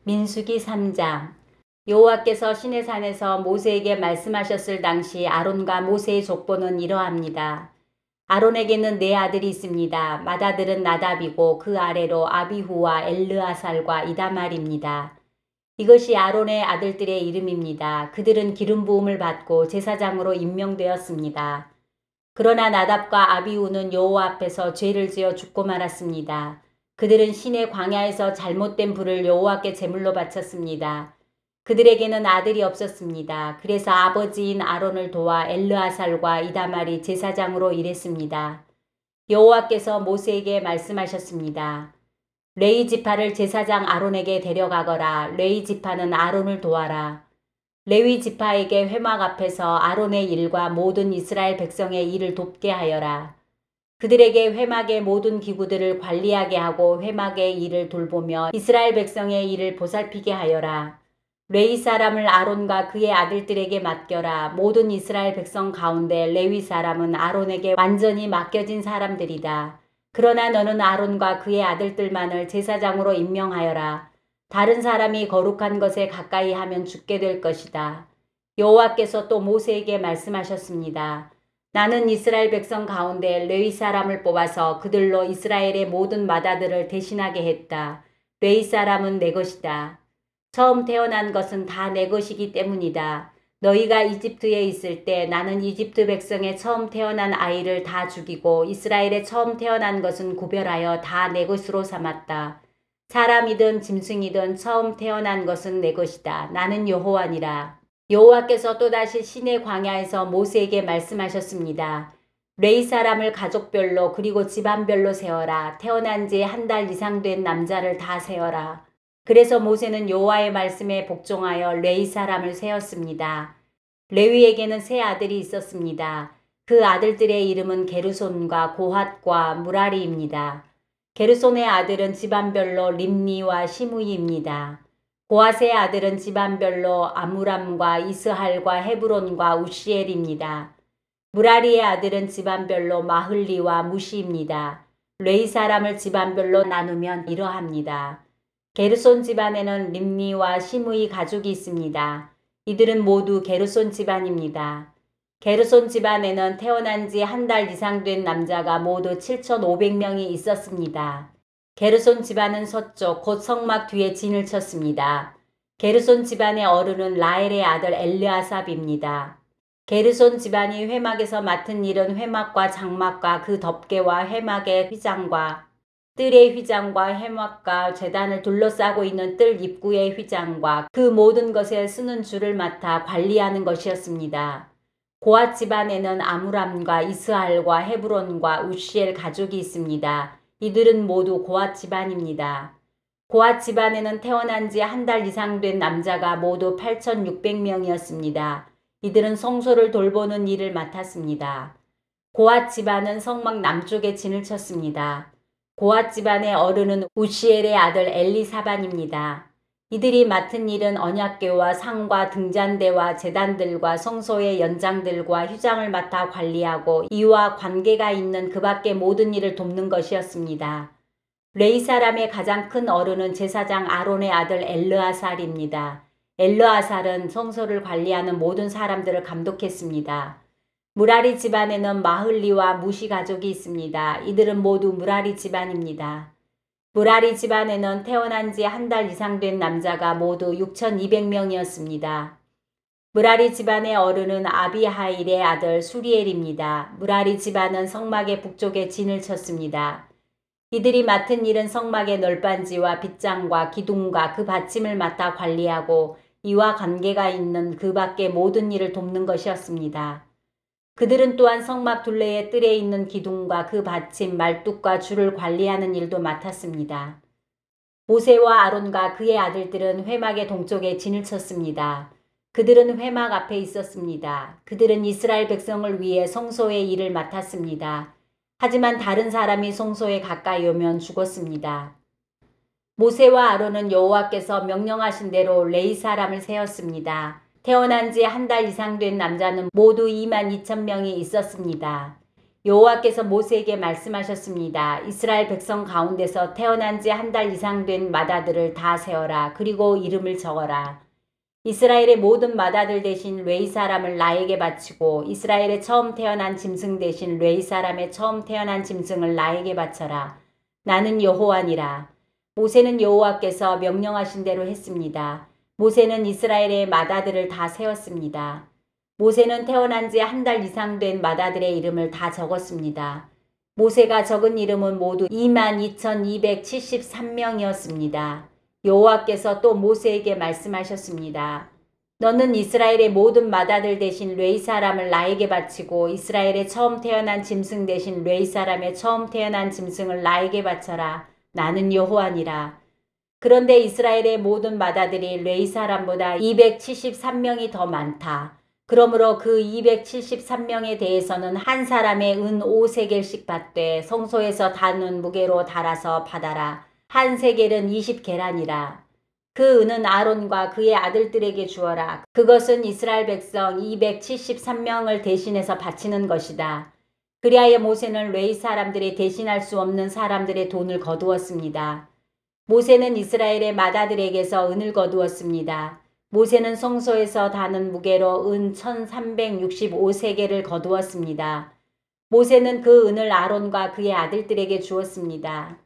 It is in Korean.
민수기 3장. 여호와께서 시내산에서 모세에게 말씀하셨을 당시 아론과 모세의 족보는 이러합니다. 아론에게는 네 아들이 있습니다. 맏아들은 나답이고 그 아래로 아비후와 엘르아살과 이다말입니다. 이것이 아론의 아들들의 이름입니다. 그들은 기름 부음을 받고 제사장으로 임명되었습니다. 그러나 나답과 아비후는 여호와 앞에서 죄를 지어 죽고 말았습니다. 그들은 시내 광야에서 잘못된 불을 여호와께 제물로 바쳤습니다. 그들에게는 아들이 없었습니다. 그래서 아버지인 아론을 도와 엘르아살과 이다말이 제사장으로 일했습니다. 여호와께서 모세에게 말씀하셨습니다. 레위 지파를 제사장 아론에게 데려가거라. 레위 지파는 아론을 도와라. 레위 지파에게 회막 앞에서 아론의 일과 모든 이스라엘 백성의 일을 돕게 하여라. 그들에게 회막의 모든 기구들을 관리하게 하고 회막의 일을 돌보며 이스라엘 백성의 일을 보살피게 하여라. 레위 사람을 아론과 그의 아들들에게 맡겨라. 모든 이스라엘 백성 가운데 레위 사람은 아론에게 완전히 맡겨진 사람들이다. 그러나 너는 아론과 그의 아들들만을 제사장으로 임명하여라. 다른 사람이 거룩한 것에 가까이 하면 죽게 될 것이다. 여호와께서 또 모세에게 말씀하셨습니다. 나는 이스라엘 백성 가운데 레위 사람을 뽑아서 그들로 이스라엘의 모든 맏아들을 대신하게 했다. 레위 사람은 내 것이다. 처음 태어난 것은 다 내 것이기 때문이다. 너희가 이집트에 있을 때 나는 이집트 백성의 처음 태어난 아이를 다 죽이고 이스라엘의 처음 태어난 것은 구별하여 다 내 것으로 삼았다. 사람이든 짐승이든 처음 태어난 것은 내 것이다. 나는 여호와니라. 여호와께서 또다시 시내 광야에서 모세에게 말씀하셨습니다. 레위 사람을 가족별로 그리고 집안별로 세어라. 태어난 지 한 달 이상 된 남자를 다 세어라. 그래서 모세는 여호와의 말씀에 복종하여 레위 사람을 세었습니다. 레위에게는 세 아들이 있었습니다. 그 아들들의 이름은 게르손과 고핫과 무라리입니다. 게르손의 아들은 집안별로 림니와 시므이입니다. 고핫의 아들은 집안별로 아므람과 이스할과 헤브론과 우시엘입니다. 무라리의 아들은 집안별로 마흘리와 무시입니다. 레위 사람을 집안별로 나누면 이러합니다. 게르손 집안에는 림니와 시므이 가족이 있습니다. 이들은 모두 게르손 집안입니다. 게르손 집안에는 태어난 지 한 달 이상 된 남자가 모두 7,500명이 있었습니다. 게르손 집안은 서쪽 곧 성막 뒤에 진을 쳤습니다. 게르손 집안의 어른은 라헬의 아들 엘르아삽입니다. 게르손 집안이 회막에서 맡은 일은 회막과 장막과 그 덮개와 회막의 휘장과 뜰의 휘장과 회막과 제단을 둘러싸고 있는 뜰 입구의 휘장과 그 모든 것에 쓰는 줄을 맡아 관리하는 것이었습니다. 고핫 집안에는 아므람과 이스할과 헤브론과 우시엘 가족이 있습니다. 이들은 모두 고핫 집안입니다. 고핫 집안에는 태어난 지 한 달 이상 된 남자가 모두 8,600명이었습니다. 이들은 성소를 돌보는 일을 맡았습니다. 고핫 집안은 성막 남쪽에 진을 쳤습니다. 고핫 집안의 어른은 우시엘의 아들 엘리사반입니다. 이들이 맡은 일은 언약궤와 상과 등잔대와 제단들과 성소의 연장들과 휘장을 맡아 관리하고 이와 관계가 있는 그 밖의 모든 일을 돕는 것이었습니다. 레위 사람의 가장 큰 어른은 제사장 아론의 아들 엘르아살입니다. 엘르아살은 성소를 관리하는 모든 사람들을 감독했습니다. 무라리 집안에는 마흘리와 무시 가족이 있습니다. 이들은 모두 무라리 집안입니다. 무라리 집안에는 태어난 지 한 달 이상 된 남자가 모두 6,200명이었습니다. 무라리 집안의 어른은 아비하일의 아들 수리엘입니다. 무라리 집안은 성막의 북쪽에 진을 쳤습니다. 이들이 맡은 일은 성막의 널빤지와 빗장과 기둥과 그 받침을 맡아 관리하고 이와 관계가 있는 그 밖의 모든 일을 돕는 것이었습니다. 그들은 또한 성막 둘레의 뜰에 있는 기둥과 그 받침, 말뚝과 줄을 관리하는 일도 맡았습니다. 모세와 아론과 그의 아들들은 회막의 동쪽에 진을 쳤습니다. 그들은 회막 앞에 있었습니다. 그들은 이스라엘 백성을 위해 성소의 일을 맡았습니다. 하지만 다른 사람이 성소에 가까이 오면 죽었습니다. 모세와 아론은 여호와께서 명령하신 대로 레위 사람을 세웠습니다. 태어난 지 한 달 이상 된 남자는 모두 22,000명이 있었습니다. 여호와께서 모세에게 말씀하셨습니다. 이스라엘 백성 가운데서 태어난 지 한 달 이상 된 맏아들을 다 세어라. 그리고 이름을 적어라. 이스라엘의 모든 맏아들 대신 레위 사람을 나에게 바치고 이스라엘의 처음 태어난 짐승 대신 레위 사람의 처음 태어난 짐승을 나에게 바쳐라. 나는 여호와니라. 모세는 여호와께서 명령하신 대로 했습니다. 모세는 이스라엘의 맏아들을 다 세었습니다. 모세는 태어난 지 한 달 이상 된 맏아들의 이름을 다 적었습니다. 모세가 적은 이름은 모두 22,273명이었습니다. 여호와께서 또 모세에게 말씀하셨습니다. 너는 이스라엘의 모든 맏아들 대신 레위 사람을 나에게 바치고 이스라엘의 처음 태어난 짐승 대신 레위 사람의 처음 태어난 짐승을 나에게 바쳐라. 나는 여호와니라. 그런데 이스라엘의 모든 맏아들이 레위 사람보다 273명이 더 많다. 그러므로 그 273명에 대해서는 한 사람의 은 5세겔씩 받되 성소에서 다는 무게로 달아서 받아라. 한 세겔은 20계란이라. 그 은은 아론과 그의 아들들에게 주어라. 그것은 이스라엘 백성 273명을 대신해서 바치는 것이다. 그리하여 모세는 레위 사람들이 대신할 수 없는 사람들의 돈을 거두었습니다. 모세는 이스라엘의 맏아들에게서 은을 거두었습니다. 모세는 성소에서 다는 무게로 은 1365세겔을 거두었습니다. 모세는 그 은을 아론과 그의 아들들에게 주었습니다.